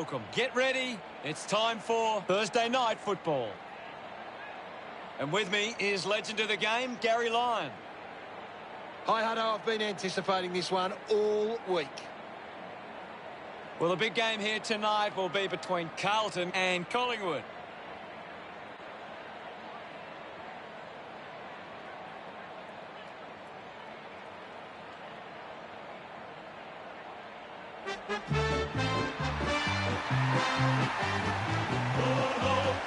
welcome. Get ready. It's time for Thursday night football. And with me is legend of the game, Gary Lyon. Hi, Hutto. I've been anticipating this one all week. Well, the big game here tonight will be between Carlton and Collingwood.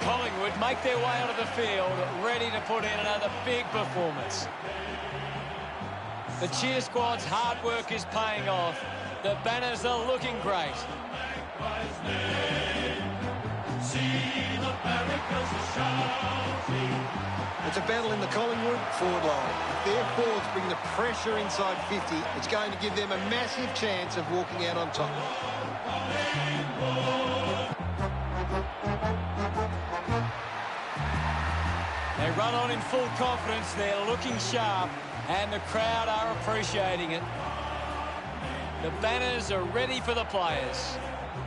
Collingwood make their way onto the field, ready to put in another big performance. The cheer squad's hard work is paying off. The banners are looking great. It's a battle in the Collingwood forward line. If their forwards bring the pressure inside 50, it's going to give them a massive chance of walking out on top. They run on in full confidence. They're looking sharp, and the crowd are appreciating it. The banners are ready for the players.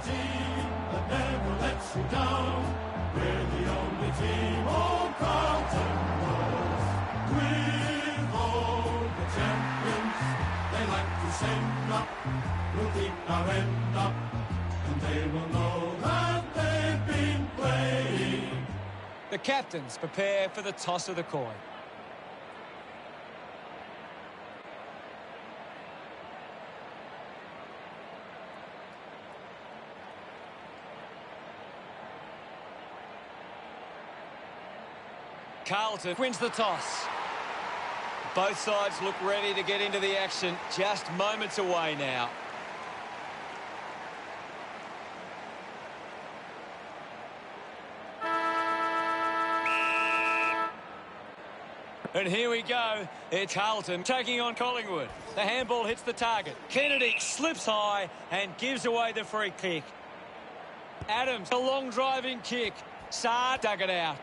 The team that never lets you down. We're the only team all Carlton knows. With all the champions, they like to sing up. We'll keep our end up, and they will know that they've been playing. The captains prepare for the toss of the coin. Carlton wins the toss. Both sides look ready to get into the action, just moments away now. And here we go. It's Carlton taking on Collingwood. The handball hits the target. Kennedy slips high and gives away the free kick. Adams, a long driving kick. Saad dug it out.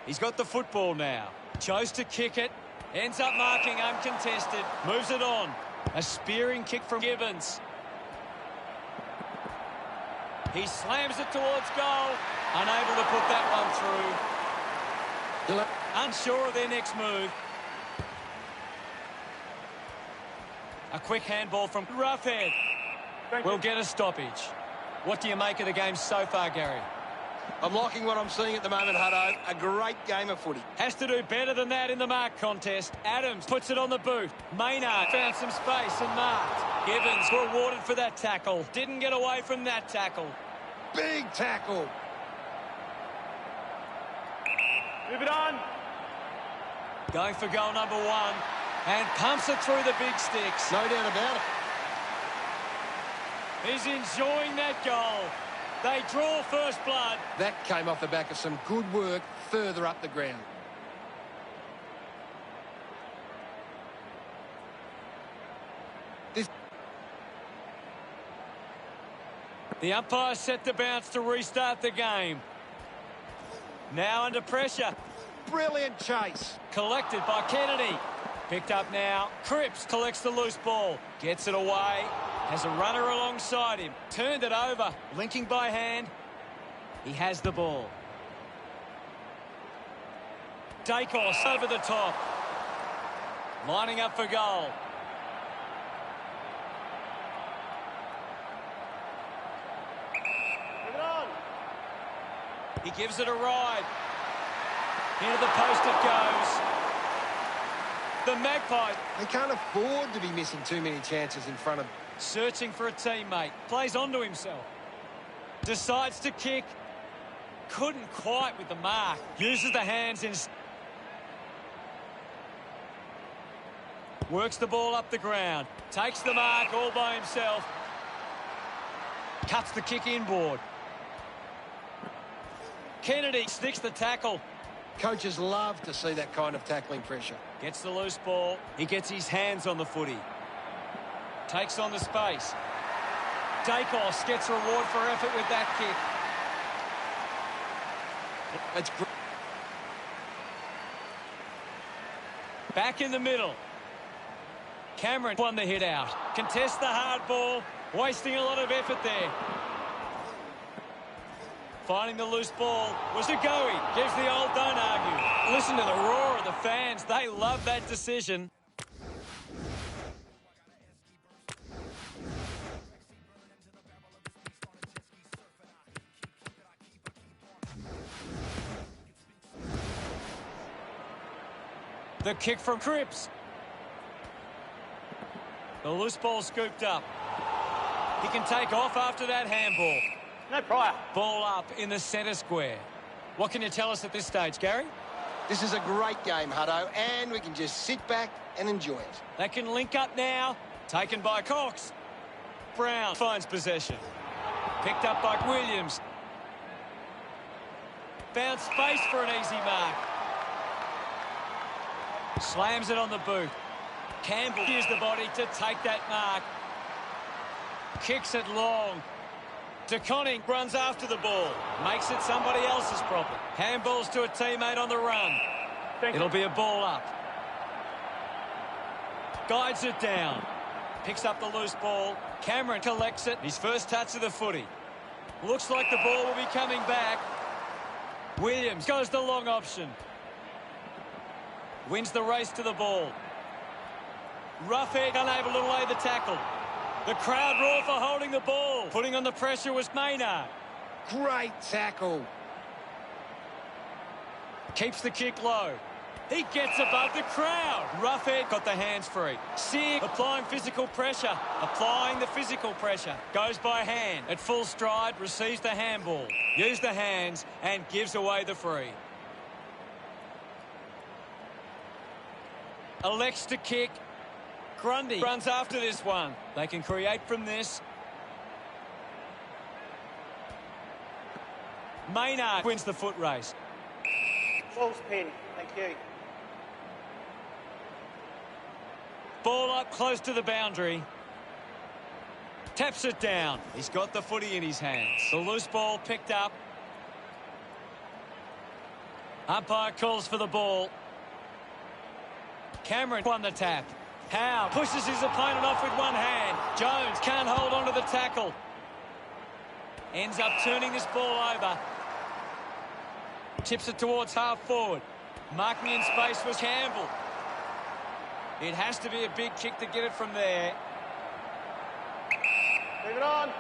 He's got the football now. Chose to kick it. Ends up marking uncontested. Moves it on. A spearing kick from Gibbons. He slams it towards goal. Unable to put that one through. Unsure of their next move. A quick handball from Roughhead. We'll get a stoppage. What do you make of the game so far, Gary? I'm liking what I'm seeing at the moment, Hutto. A great game of footy. Has to do better than that in the mark contest. Adams puts it on the boot. Maynard found some space and marked. Gibbons rewarded for that tackle. Didn't get away from that tackle. Big tackle. Move it on. Going for goal number one. And pumps it through the big sticks. No doubt about it. He's enjoying that goal. They draw first blood. That came off the back of some good work further up the ground. The umpire set the bounce to restart the game. Now under pressure. Brilliant chase. Collected by Kennedy. Picked up now. Cripps collects the loose ball. Gets it away. Has a runner alongside him. Turned it over. Linking by hand. He has the ball. Dacos over the top. Lining up for goal. He gives it a ride. Into the post it goes. The Magpie. They can't afford to be missing too many chances in front of... Searching for a teammate. Plays onto himself. Decides to kick. Couldn't quite with the mark. Uses the hands in... Works the ball up the ground. Takes the mark all by himself. Cuts the kick inboard. Kennedy sticks the tackle. Coaches love to see that kind of tackling pressure. Gets the loose ball. He gets his hands on the footy. Takes on the space. Dacos gets reward for effort with that kick. It's great. Back in the middle. Cameron won the hit out. Contests the hard ball. Wasting a lot of effort there. Finding the loose ball was Degoe. Gives the old don't argue. Listen to the roar of the fans. They love that decision. The kick from Cripps. The loose ball scooped up. He can take off after that handball. No prior. Ball up in the centre square. What can you tell us at this stage, Gary? This is a great game, Hutto, and we can just sit back and enjoy it. They can link up now. Taken by Cox. Brown finds possession. Picked up by Williams. Found space for an easy mark. Slams it on the boot. Campbell used the body to take that mark. Kicks it long. DeConning runs after the ball. Makes it somebody else's problem. Handballs to a teammate on the run. It'll be a ball up. Guides it down. Picks up the loose ball. Cameron collects it. His first touch of the footy. Looks like the ball will be coming back. Williams goes the long option. Wins the race to the ball. Roughhead unable to lay the tackle. The crowd roar for holding the ball. Putting on the pressure was Maynard. Great tackle. Keeps the kick low. He gets above the crowd. Roughhead got the hands free. Sear applying physical pressure. Applying the physical pressure. Goes by hand. At full stride, receives the handball. Used the hands and gives away the free. Elects to kick. Grundy runs after this one. They can create from this. Maynard wins the foot race. Ball's pin. Thank you. Ball up close to the boundary. Taps it down. He's got the footy in his hands. The loose ball picked up. Umpire calls for the ball. Cameron won the tap. Howe pushes his opponent off with one hand. Jones can't hold on to the tackle. Ends up turning this ball over. Tips it towards half forward. Marking in space was Campbell. It has to be a big kick to get it from there. Move it on.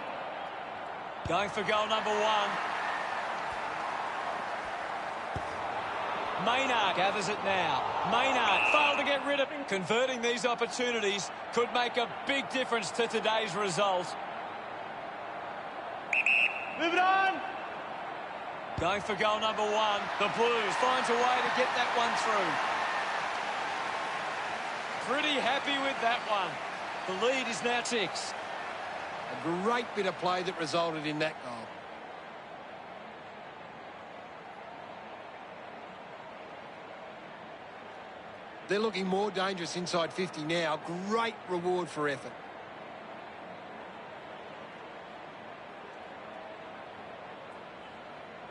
Going for goal number one. Maynard gathers it now. Maynard failed to get rid of it. Converting these opportunities could make a big difference to today's result. Move it on. Going for goal number one. The Blues finds a way to get that one through. Pretty happy with that one. The lead is now 6. A great bit of play that resulted in that goal. They're looking more dangerous inside 50 now. Great reward for effort.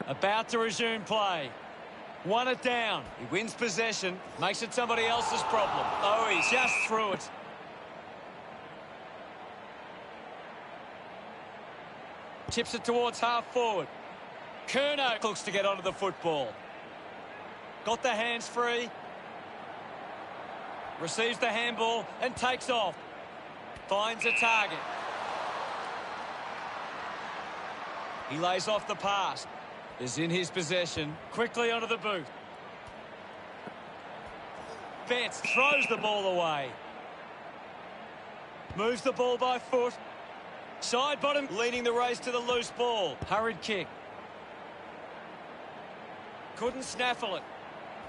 About to resume play. Won it down. He wins possession. Makes it somebody else's problem. Oh, he's just through it. Tips it towards half forward. Curnow looks to get onto the football. Got the hands free. Receives the handball and takes off. Finds a target. He lays off the pass. Is in his possession. Quickly onto the boot. Betts throws the ball away. Moves the ball by foot. Side bottom leading the race to the loose ball. Hurried kick. Couldn't snaffle it.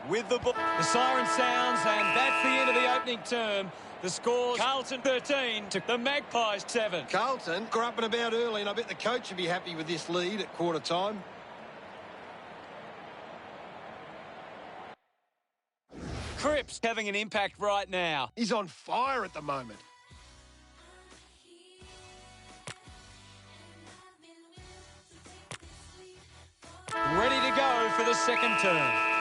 With the ball. The siren sounds and that's the end of the opening term. The score, Carlton 13 to the Magpies 7. Carlton are up and about early, and I bet the coach would be happy with this lead at quarter time. Cripps having an impact right now. He's on fire at the moment. Ready to go for the second turn.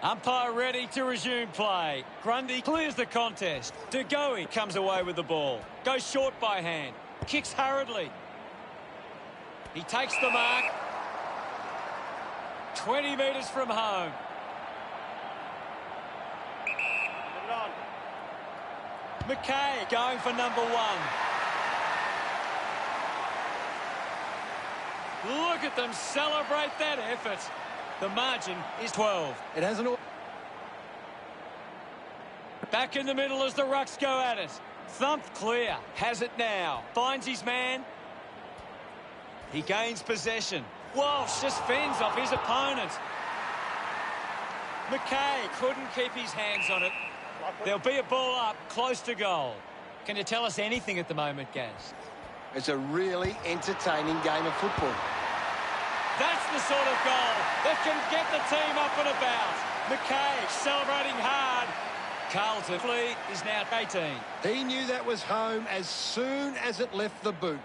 Umpire ready to resume play. Grundy clears the contest. Degoe comes away with the ball. Goes short by hand. Kicks hurriedly. He takes the mark. 20 metres from home. Move it on. McKay going for number 1. Look at them celebrate that effort. The margin is 12. It hasn't all... Back in the middle as the Rucks go at it. Thumped clear. Has it now. Finds his man. He gains possession. Walsh just fends off his opponent. McKay couldn't keep his hands on it. There'll be a ball up close to goal. Can you tell us anything at the moment, Gaz? It's a really entertaining game of football. That's the sort of goal that can get the team up and about. McKay celebrating hard. Carlton lead is now 18. He knew that was home as soon as it left the boot.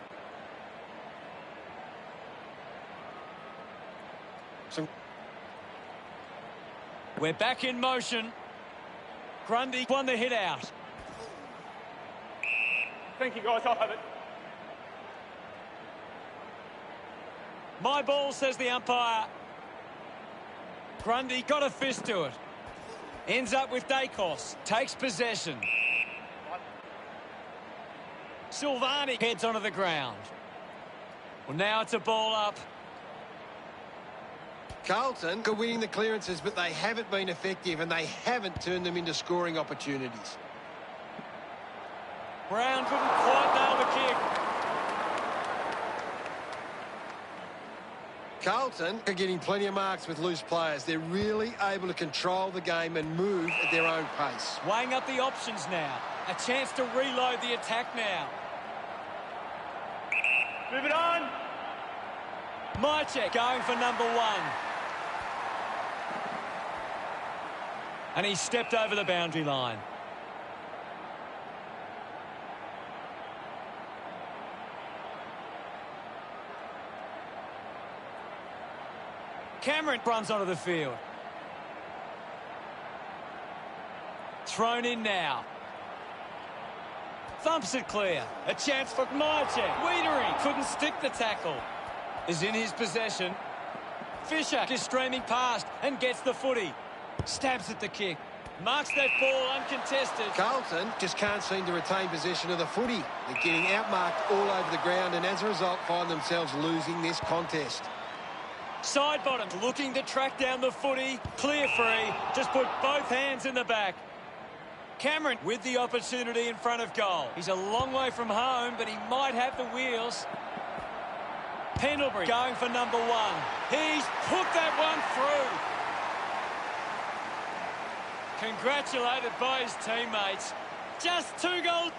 We're back in motion. Grundy won the hit out. Thank you, guys. I'll have it. My ball, says the umpire. Grundy got a fist to it. Ends up with Dacos. Takes possession. Silvani heads onto the ground. Well, now it's a ball up. Carlton are winning the clearances, but they haven't been effective and they haven't turned them into scoring opportunities. Brown couldn't quite nail the kick. Carlton are getting plenty of marks with loose players. They're really able to control the game and move at their own pace. Weighing up the options now. A chance to reload the attack now. Move it on. Mychek going for number 1. And he stepped over the boundary line. Cameron runs onto the field. Thrown in now. Thumps it clear. A chance for Mychek. Wiedering couldn't stick the tackle. Is in his possession. Fisher is streaming past and gets the footy. Stabs at the kick. Marks that ball uncontested. Carlton just can't seem to retain possession of the footy. They're getting outmarked all over the ground and as a result find themselves losing this contest. Side bottom looking to track down the footy. Clear free. Just put both hands in the back. Cameron with the opportunity in front of goal. He's a long way from home, but he might have the wheels. Pendlebury going for number 1. He's put that one through. Congratulated by his teammates. Just 2 goals.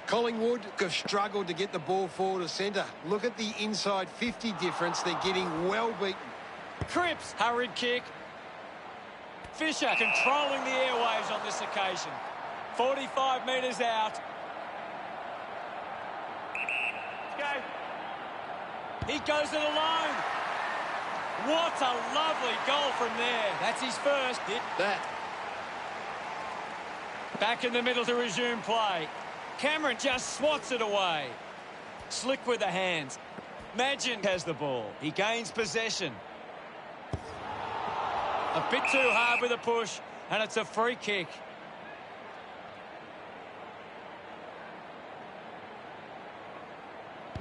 Collingwood have struggled to get the ball forward of centre. Look at the inside 50 difference. They're getting well beaten. Cripps, hurried kick. Fisher controlling the airwaves on this occasion. 45 metres out. Let's go. He goes it alone. What a lovely goal from there. That's his first hit. That. Back in the middle to resume play. Cameron just swats it away. Slick with the hands. Magin has the ball. He gains possession. A bit too hard with a push, and it's a free kick.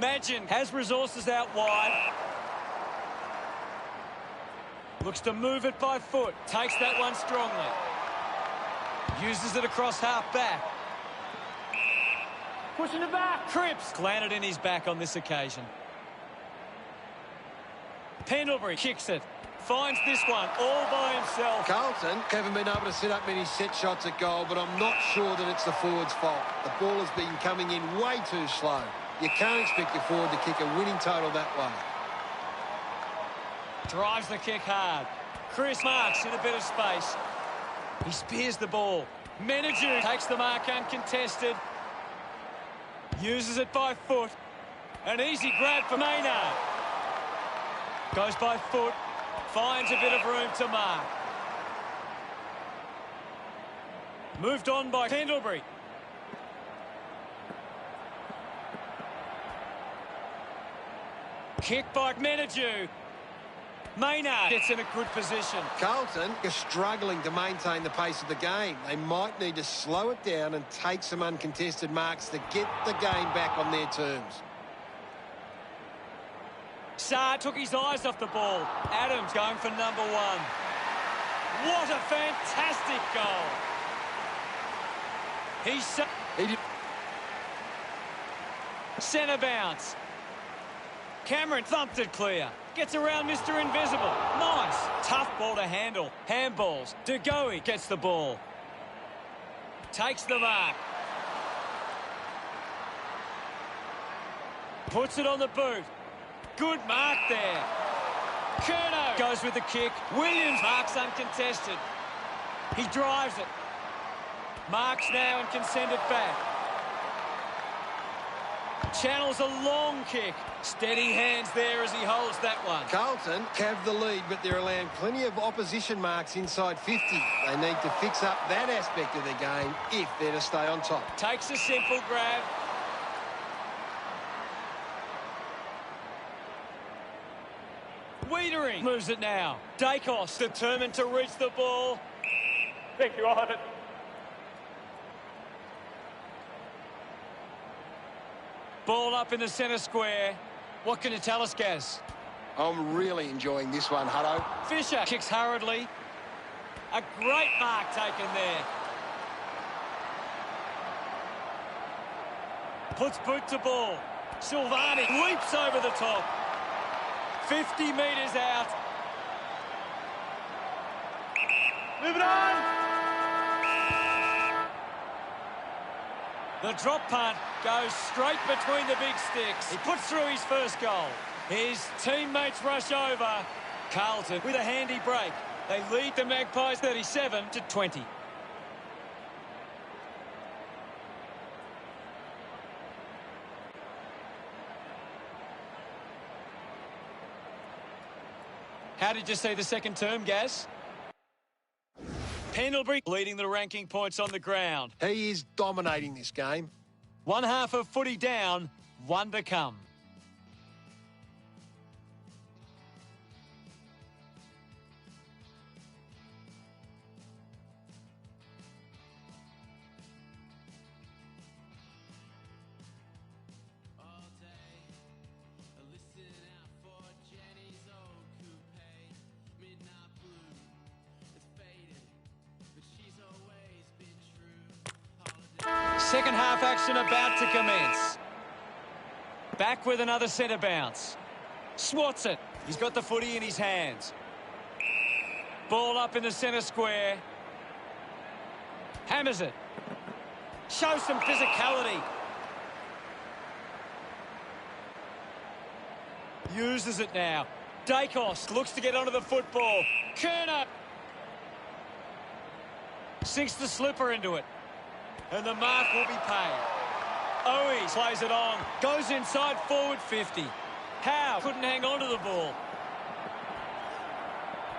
Magin has resources out wide. Looks to move it by foot. Takes that one strongly. Uses it across half back. Pushing it back. Cripps landed in his back on this occasion. Pendlebury kicks it. Finds this one all by himself. Carlton haven't been able to set up many set shots at goal, but I'm not sure that it's the forward's fault. The ball has been coming in way too slow. You can't expect your forward to kick a winning total that way. Drives the kick hard. Chris marks in a bit of space. He spears the ball. Menadue takes the mark uncontested. Uses it by foot. An easy grab for Maynard. Goes by foot. Finds a bit of room to mark. Moved on by Pendlebury. Kick by Menadue. Maynard gets in a good position. Carlton are struggling to maintain the pace of the game. They might need to slow it down and take some uncontested marks to get the game back on their terms. Saar took his eyes off the ball. Adams going for number 1. What a fantastic goal. He did. Centre bounce. Cameron thumped it clear. Gets around Mr. Invisible. Nice. Tough ball to handle. Handballs. De Goey gets the ball. Takes the mark. Puts it on the boot. Good mark there. Curnow goes with the kick. Williams marks uncontested. He drives it. Marks now and can send it back. Channels a long kick. Steady hands there as he holds that one. Carlton have the lead, but they're allowing plenty of opposition marks inside 50. They need to fix up that aspect of their game if they're to stay on top. Takes a simple grab. Wiedering moves it now. Dacos determined to reach the ball. Thank you, I'll have it. Ball up in the centre square. What can you tell us, Gaz? I'm really enjoying this one, Hutto. Fisher kicks hurriedly. A great mark taken there. Puts boot to ball. Silvani leaps over the top. 50 metres out. Move it on! The drop punt goes straight between the big sticks. He puts through his first goal. His teammates rush over. Carlton with a handy break. They lead the Magpies 37-20. How did you see the second term, Gaz? Pendlebury leading the ranking points on the ground. He is dominating this game. One half of footy down, one to come. Second half action about to commence. Back with another centre bounce. Swats it. He's got the footy in his hands. Ball up in the centre square. Hammers it. Shows some physicality. Uses it now. Dacos looks to get onto the football. Curnow sinks the slipper into it. And the mark will be paid. Owie plays it on. Goes inside forward 50. Howe couldn't hang on to the ball.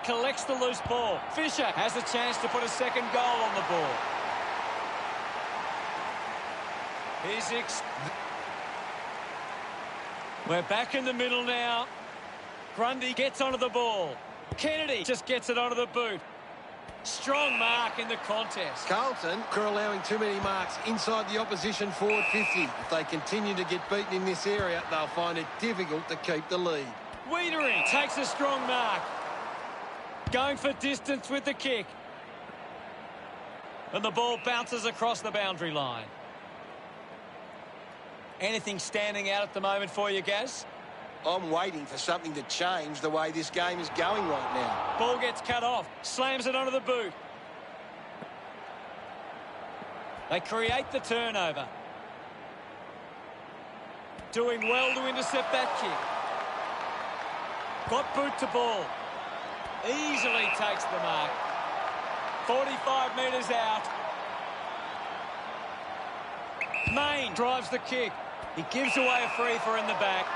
Collects the loose ball. Fisher has a chance to put a second goal on the board. We're back in the middle now. Grundy gets onto the ball. Kennedy just gets it onto the boot. Strong mark in the contest. Carlton are allowing too many marks inside the opposition forward 50. If they continue to get beaten in this area, they'll find it difficult to keep the lead. Wiedering takes a strong mark. Going for distance with the kick. And the ball bounces across the boundary line. Anything standing out at the moment for you, Gaz? I'm waiting for something to change the way this game is going right now. Ball gets cut off. Slams it onto the boot. They create the turnover. Doing well to intercept that kick. Got boot to ball. Easily takes the mark. 45 metres out. Main drives the kick. He gives away a free for in the back.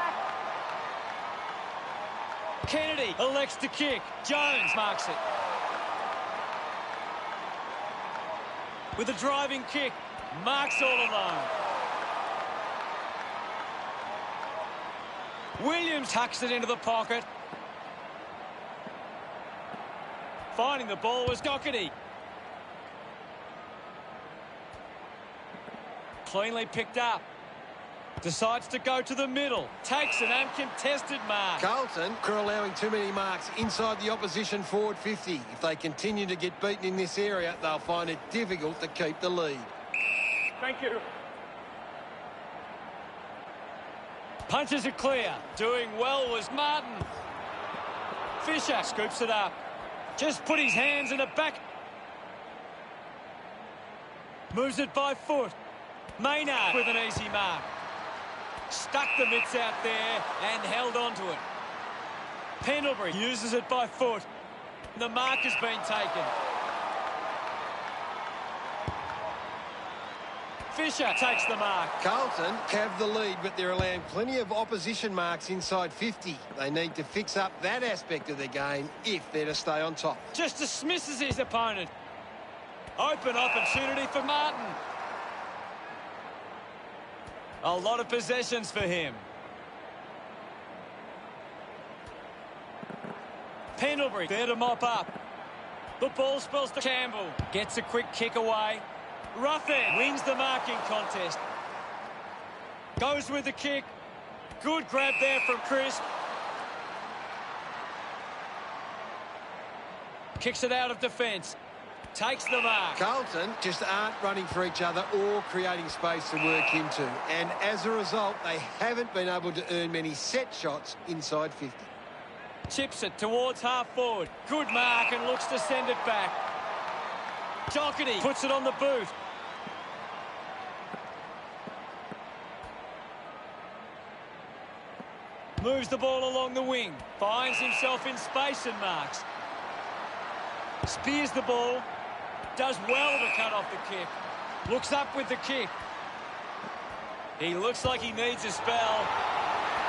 Kennedy elects to kick. Jones marks it. With a driving kick. Marks all alone. Williams tucks it into the pocket. Finding the ball was Doherty. Cleanly picked up. Decides to go to the middle. Takes an uncontested mark. Carlton are allowing too many marks inside the opposition forward 50. If they continue to get beaten in this area, they'll find it difficult to keep the lead. Thank you. Punches it clear. Doing well was Martin. Fisher scoops it up. Just put his hands in the back. Moves it by foot. Maynard with an easy mark. Stuck the mitts out there and held on to it. Pendlebury uses it by foot. The mark has been taken. Fisher takes the mark. Carlton have the lead, but they're allowing plenty of opposition marks inside 50. They need to fix up that aspect of their game if they're to stay on top. Just dismisses his opponent. Open opportunity for Martin. A lot of possessions for him. Pendlebury there to mop up. The ball spills to Campbell. Gets a quick kick away. Ruffin wins the marking contest. Goes with the kick. Good grab there from Chris. Kicks it out of defence. Takes the mark. Carlton just aren't running for each other or creating space to work into. And as a result, they haven't been able to earn many set shots inside 50. Chips it towards half forward. Good mark and looks to send it back. Doherty puts it on the boot. Moves the ball along the wing. Finds himself in space and marks. Spears the ball. Does well to cut off the kick. Looks up with the kick. He looks like he needs a spell.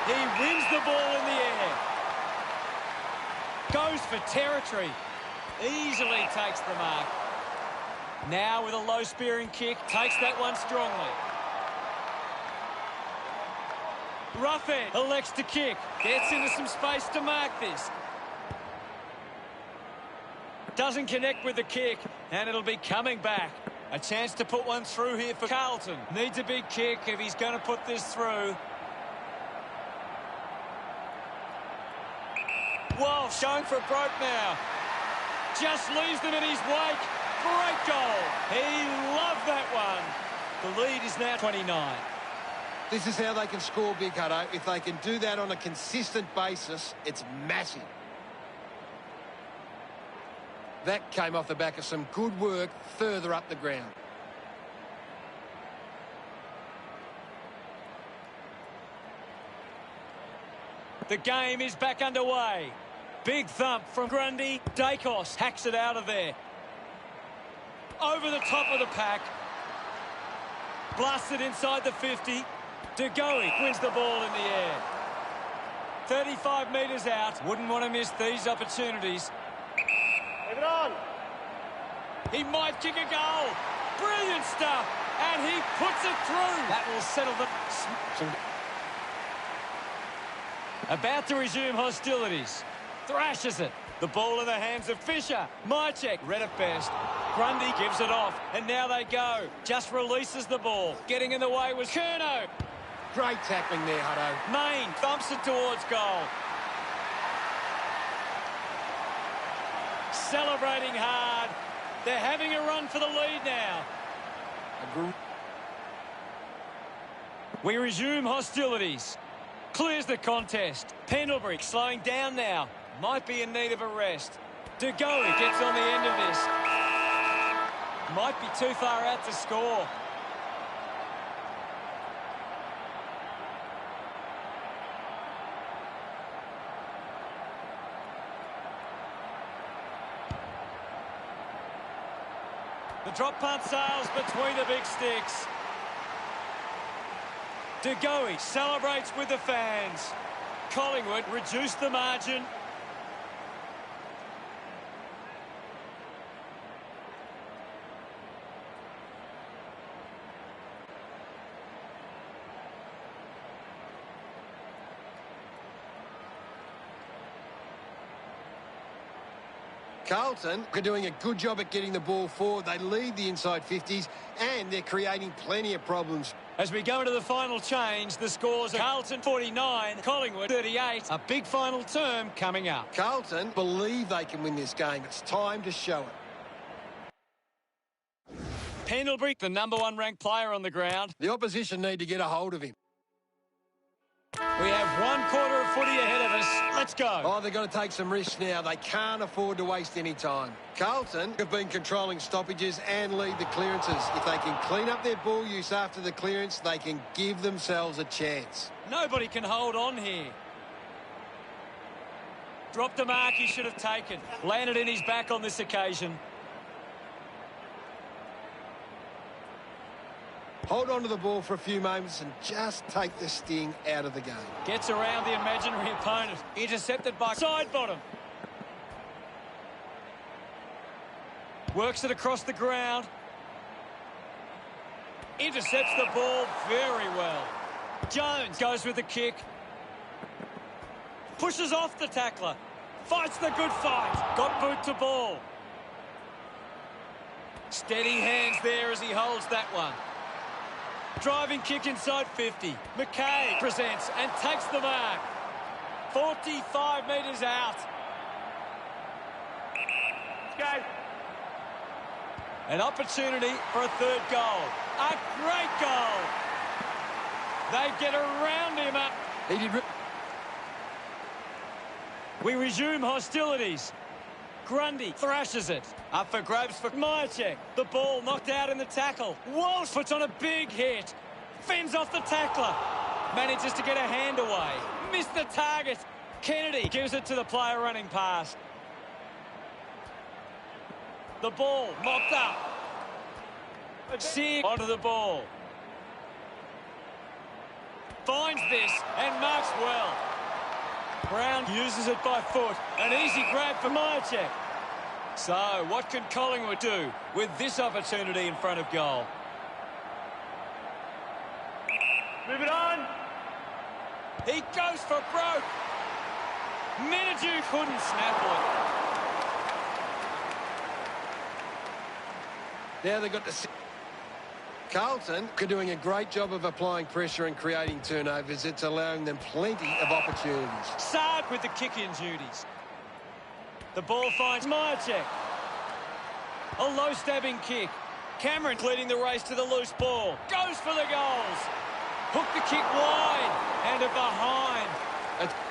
He wins the ball in the air. Goes for territory. Easily takes the mark. Now with a low spearing kick. Takes that one strongly. Ruffin elects to kick. Gets into some space to mark this. Doesn't connect with the kick, and it'll be coming back. A chance to put one through here for Carlton. Needs a big kick if he's going to put this through. Walsh going for a broke now. Just leaves them in his wake. Great goal. He loved that one. The lead is now 29. This is how they can score big, Hutto. If they can do that on a consistent basis, it's massive. That came off the back of some good work further up the ground. The game is back underway. Big thump from Grundy. Dacos hacks it out of there. Over the top of the pack. Blasted inside the 50. De Goey wins the ball in the air. 35 metres out. Wouldn't want to miss these opportunities. Leave it on. He might kick a goal. Brilliant stuff. And he puts it through. That will settle the... About to resume hostilities. Thrashes it. The ball in the hands of Fisher. Mychek read it best. Grundy gives it off. And now they go. Just releases the ball. Getting in the way was Curnow. Great tackling there, Hutto. Main thumps it towards goal. Celebrating hard. They're having a run for the lead now. We resume hostilities. Clears the contest. Pendlebury slowing down now. Might be in need of a rest. De Goey gets on the end of this. Might be too far out to score. The drop punt sails between the big sticks. De Goey celebrates with the fans. Collingwood reduced the margin. Carlton are doing a good job at getting the ball forward. They lead the inside 50s and they're creating plenty of problems. As we go into the final change, the scores are Carlton 49, Collingwood 38. A big final term coming up. Carlton believe they can win this game. It's time to show it. Pendlebury, the #1 ranked player on the ground. The opposition need to get a hold of him. We have 1 quarter of footy ahead of us. Let's go. Oh, they've got to take some risks now. They can't afford to waste any time. Carlton have been controlling stoppages and lead the clearances. If they can clean up their ball use after the clearance, they can give themselves a chance. Nobody can hold on here. Dropped the mark he should have taken. Landed in his back on this occasion. Hold on to the ball for a few moments and just take the sting out of the game. Gets around the imaginary opponent. Intercepted by side bottom. Works it across the ground. Intercepts the ball very well. Jones goes with the kick. Pushes off the tackler. Fights the good fight. Got boot to ball. Steady hands there as he holds that one. Driving kick inside 50. McKay presents and takes the mark. 45 metres out. Let's go. An opportunity for a third goal. A great goal. They get around him up. He did. We resume hostilities. Grundy thrashes it. Up for grabs for Myercheck. The ball knocked out in the tackle. Walsh puts on a big hit. Fends off the tackler. Manages to get a hand away. Missed the target. Kennedy gives it to the player running past. The ball mopped up. Sear onto the ball. Finds this and marks well. Brown uses it by foot. An easy grab for Myercheck. So, what can Collingwood do with this opportunity in front of goal? Move it on. He goes for broke. Miniju couldn't snap it. Now they've got to... Carlton are doing a great job of applying pressure and creating turnovers. It's allowing them plenty of opportunities. Saad with the kick-in duties. The ball finds Myercheck. A low stabbing kick. Cameron leading the race to the loose ball. Goes for the goals. Hook the kick wide and a behind.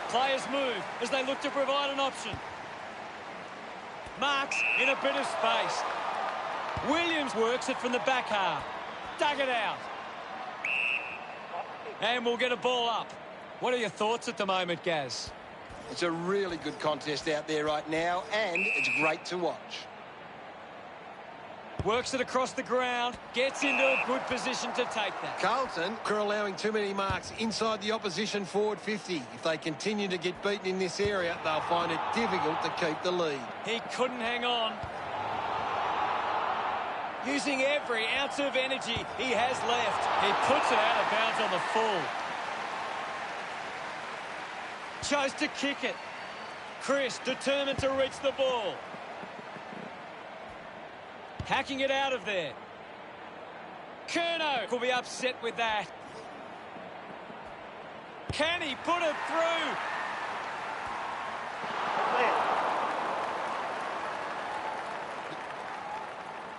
Players move as they look to provide an option. Marks in a bit of space. Williams works it from the back half. Dug it out. And we'll get a ball up. What are your thoughts at the moment, Gaz? It's a really good contest out there right now, and it's great to watch. Works it across the ground. Gets into a good position to take that. Carlton are allowing too many marks inside the opposition forward 50. If they continue to get beaten in this area, they'll find it difficult to keep the lead. He couldn't hang on. Using every ounce of energy he has left. He puts it out of bounds on the full. Chose to kick it. Chris determined to reach the ball. Hacking it out of there. Curnow will be upset with that. Can he put it through?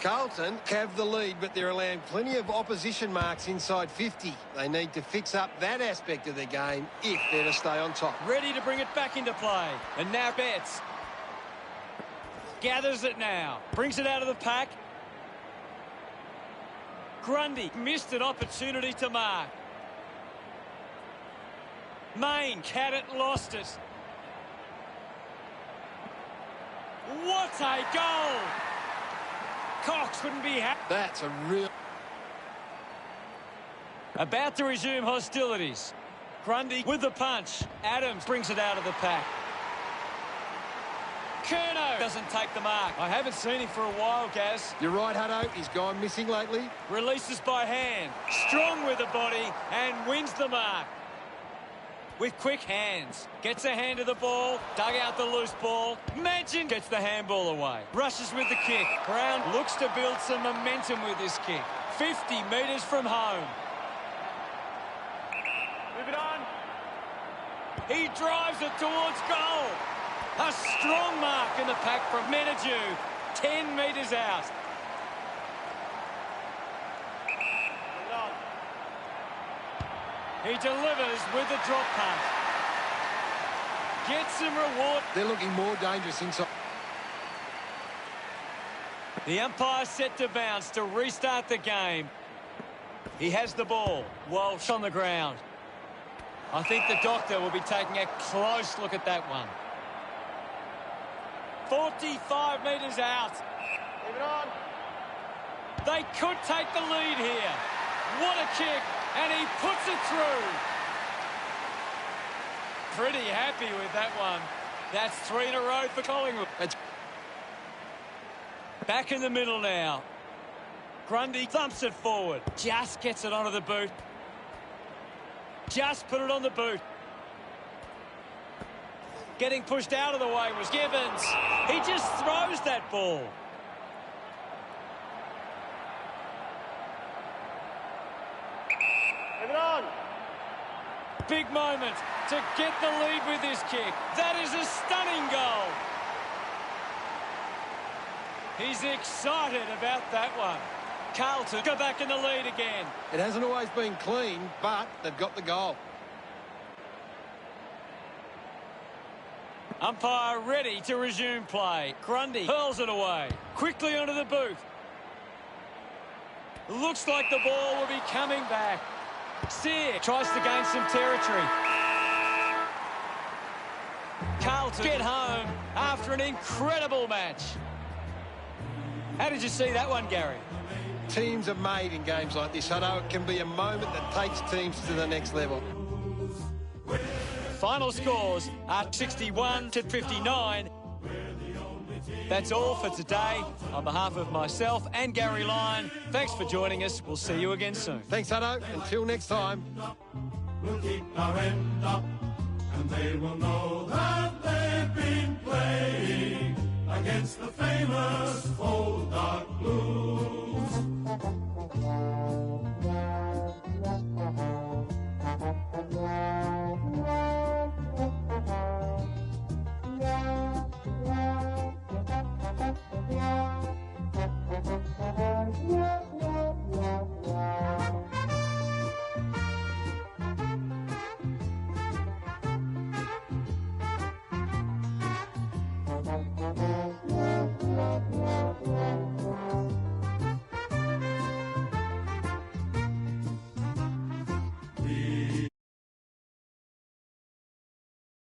Carlton have the lead, but they're allowing plenty of opposition marks inside 50. They need to fix up that aspect of their game if they're to stay on top. Ready to bring it back into play. And now Betts. Gathers it now. Brings it out of the pack. Grundy missed an opportunity to mark. Main had it, lost it. What a goal! Cox wouldn't be happy. That's a real... About to resume hostilities. Grundy with the punch. Adams brings it out of the pack. Curnow doesn't take the mark. I haven't seen him for a while, Gaz. You're right, Hutto. He's gone missing lately. Releases by hand. Strong with the body and wins the mark. with quick hands. Gets a hand of the ball, dug out the loose ball. Mansion gets the handball away. Rushes with the kick. Brown looks to build some momentum with this kick. 50 metres from home. Move it on. He drives it towards goal. A strong mark in the pack from Menadue. 10 metres out. Move it on. He delivers with the drop punt. Gets some reward. They're looking more dangerous inside. The umpire set to bounce to restart the game. He has the ball. Walsh on the ground. I think the doctor will be taking a close look at that one. 45 metres out. Move it on. They could take the lead here. What a kick, and he puts it through. Pretty happy with that one. That's 3 in a row for Collingwood. Back in the middle now. Grundy thumps it forward. Just gets it onto the boot. Just put it on the boot. Getting pushed out of the way was Gibbons. He just throws that ball. Move it on. Big moment to get the lead with this kick. That is a stunning goal. He's excited about that one. Carlton go back in the lead again. It hasn't always been clean, but they've got the goal. Umpire ready to resume play. Grundy hurls it away. Quickly onto the boot. Looks like the ball will be coming back. Sear tries to gain some territory. Carlton get home after an incredible match. How did you see that one, Gary? Teams are made in games like this, Hutto. It can be a moment that takes teams to the next level. Final scores are 61-59. That's all for today. On behalf of myself and Gary Lyon, thanks for joining us. We'll see you again soon. Thanks, Hutto. Until next time. We'll keep our end up, and they will know that they've been playing against the famous old dark blues.